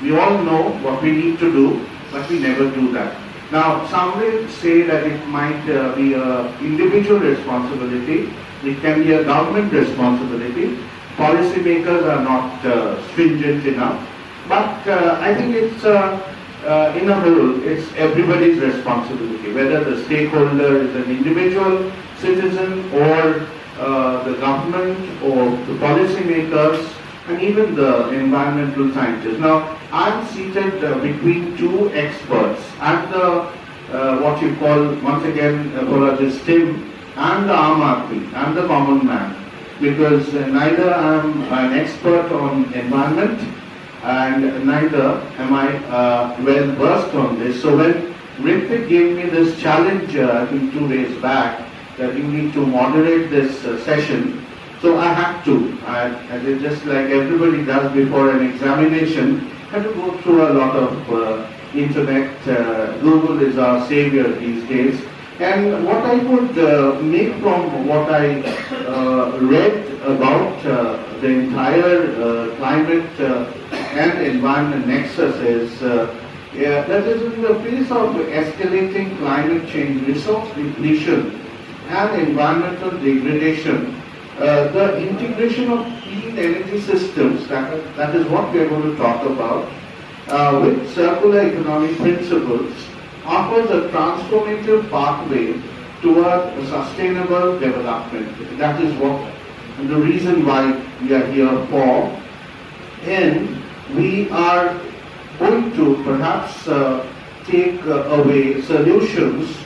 We all know what we need to do, but we never do that. Now, some will say that it might be an individual responsibility, it can be a government responsibility. Policymakers are not stringent enough, but I think it's in a whole, it's everybody's responsibility, whether the stakeholder is an individual citizen or the government or the policymakers and even the environmental scientists. Now, I'm seated between two experts. I'm the what you call, once again, apologist Tim, and the Aam Aadmi, I'm the common man, because neither am an expert on environment and neither am I well versed on this. So when Ritvik gave me this challenge, I think 2 days back, that you need to moderate this session, so I had to. I did just like everybody does before an examination, had to go through a lot of internet. Google is our savior these days. And what I would make from what I read about the entire climate and environment nexus is that is in the face of escalating climate change, resource depletion and environmental degradation, the integration of clean energy systems, that is what we are going to talk about, with circular economy principles, offers a transformative pathway toward sustainable development. That is what the reason why we are here for. And we are going to perhaps take away solutions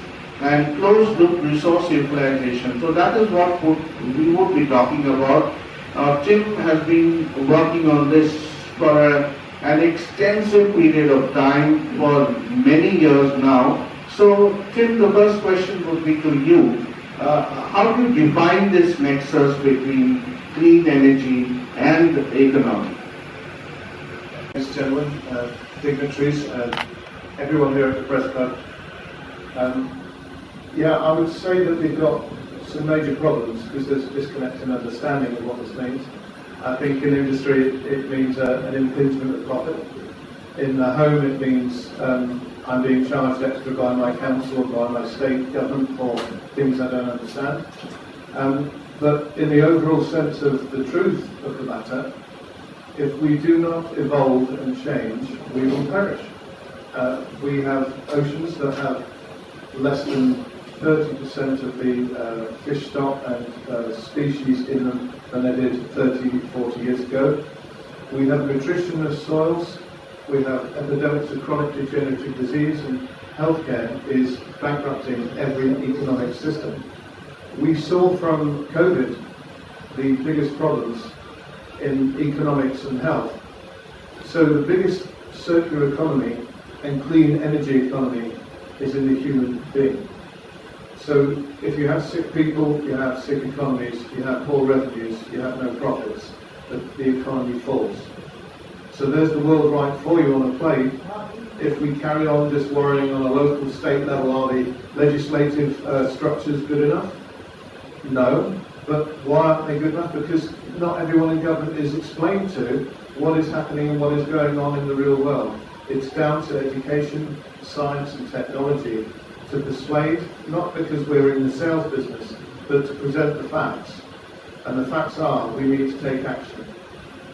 and closed loop resource utilization. So that is what we would be talking about. Tim has been working on this for an extensive period of time, for many years now. So Tim, the first question would be to you. How do you define this nexus between clean energy and economy? Ladies and gentlemen, dignitaries, everyone here at the Press Club. Yeah, I would say that we've got some major problems because there's a disconnect in understanding of what this means. I think in industry it means an impingement of profit. In the home it means I'm being charged extra by my council or by my state government for things I don't understand. But in the overall sense of the truth of the matter, if we do not evolve and change, we will perish. We have oceans that have less than 30% of the fish stock and species in them than they did 30, 40 years ago. We have nutritionless soils, we have epidemics of chronic degenerative disease, and healthcare is bankrupting every economic system. We saw from COVID the biggest problems in economics and health. So the biggest circular economy and clean energy economy is in the human being. So if you have sick people, you have sick economies, you have poor revenues, you have no profits, the economy falls. So there's the world right for you on a plate. If we carry on just worrying on a local state level, are the legislative structures good enough? No. But why aren't they good enough? Because not everyone in government is explained to what is happening and what is going on in the real world. It's down to education, science and technology to persuade, not because we're in the sales business, but to present the facts. And the facts are, we need to take action.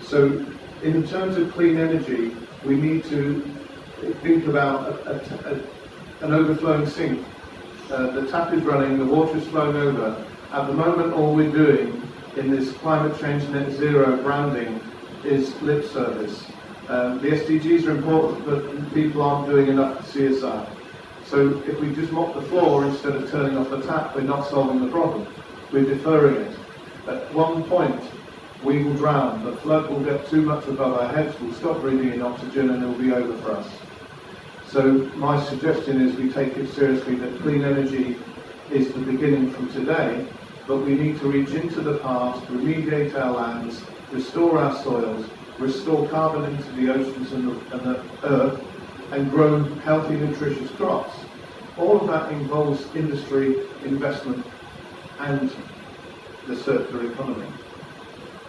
So in terms of clean energy, we need to think about an overflowing sink. The tap is running, the water is flowing over. At the moment, all we're doing in this climate change net zero branding is lip service. The SDGs are important, but people aren't doing enough for CSR. So if we just mop the floor instead of turning off the tap, we're not solving the problem. We're deferring it. At one point, we will drown. The flood will get too much above our heads, we'll stop breathing in oxygen, and it will be over for us. So my suggestion is we take it seriously that clean energy is the beginning from today, but we need to reach into the past, remediate our lands, restore our soils, restore carbon into the oceans and the earth, and grow healthy, nutritious crops. All of that involves industry, investment, and the circular economy.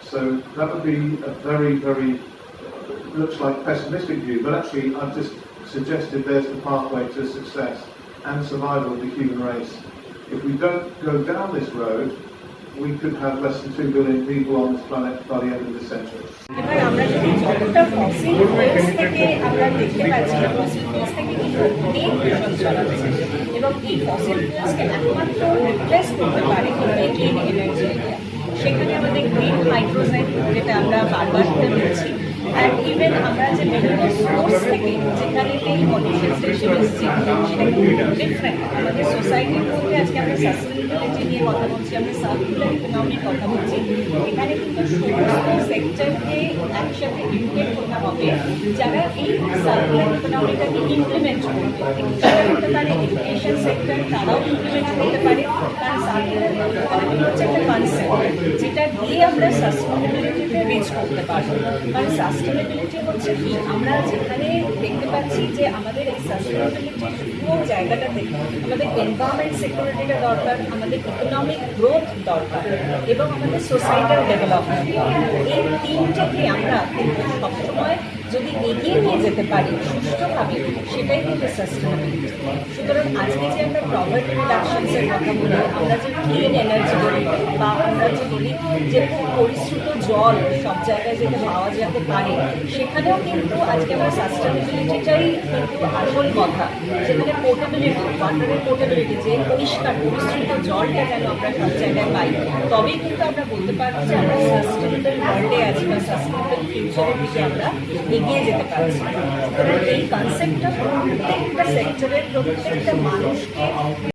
So that would be a very, very looks like a pessimistic view, but actually I've just suggested there's the pathway to success and survival of the human race. If we don't go down this road, we could have less than 2 billion people on this planet by the end of this century. এবার আমরা যদি যতটা fossil fuels থেকে আমরা দেখতে পাচ্ছি fossil fuels থেকে কিন্তু অনেক দূষণ ছড়াচ্ছে এবং এই ফসিল ফুয়েলসকে একমাত্র রিপ্লেস করতে পারে গ্রিন এনার্জি সেখানে আমাদের গ্রিন হাইড্রোজেন যেটা আমরা বারবার করে বলছি অ্যান্ড ইভেন আমরা যে বিভিন্ন সোর্স থেকে যেখানে এই পলিউশন স্টেশন এসেছি সেটা কিন্তু ডিফারেন্ট আমাদের সোসাইটির মধ্যে আজকে আমরা সাস্টেনেবিলিটি নিয়ে কথা বলছি আমরা সার্কুলার ইকোনমির কথা বলছি এখানে কিন্তু সমস্ত সেক্টরকে একসাথে ইনক্লুড করতে হবে যারা এই সার্কুলার ইকোনমিটাকে ইমপ্লিমেন্ট করবে সেটা হতে পারে এডুকেশন সেক্টর তারাও ইমপ্লিমেন্ট করতে পারে কারণ সার্কুলার ইকোনমি হচ্ছে একটা কনসেপ্ট যেটা দিয়ে আমরা সাস্টেনেবিলিটিতে রিচ করতে পারবো কারণ সাস্টেনেবিলিটি হচ্ছে কি আমরা যেখানে দেখতে পাচ্ছি যে আমাদের এই সাস্টেনেবিলিটির পুরো জায়গাটাতে আমাদের এনভায়রনমেন্ট সিকিউরিটিটা দরকার আমাদের ইকোনমিক গ্রোথ দরকার এবং আমাদের সোসাইটাল ডেভেলপমেন্ট এই তিনটাকে আমরা কিন্তু সবসময় যদি এগিয়ে নিয়ে যেতে পারি সুষ্ঠুভাবে সেটাই কিন্তু সাস্টেনেবিলিটি সুতরাং আজকে যে আমরা পভার্টি রিডাকশনসের কথা বলি আমরা যে ক্লিন এনার্জি বলি বা আমরা যে বলি যে খুব পরিশ্রুত জল সব জায়গায় যেটা পাওয়া যেতে পারে সেখানেও কিন্তু আজকে আমরা সাস্টেনেবিলিটিটাই কিন্তু আসল কথা যেখানে পোর্টেবিলিটি ওয়াটারের পোর্টেবিলিটি যে পরিষ্কার পরিশ্রুত জলটা যেন আমরা সব জায়গায় পাই তবেই কিন্তু আমরা বলতে পারবো যে আমরা সাস্টেনেবল ওয়ার্ল্ডে আছি বা সাস্টেনেবল ফিউচারের দিকে আমরা এগিয়ে যেতে পারছি সুতরাং এই কনসেপ্টটা প্রত্যেকটা সেক্টরের প্রত্যেকটা মানুষকে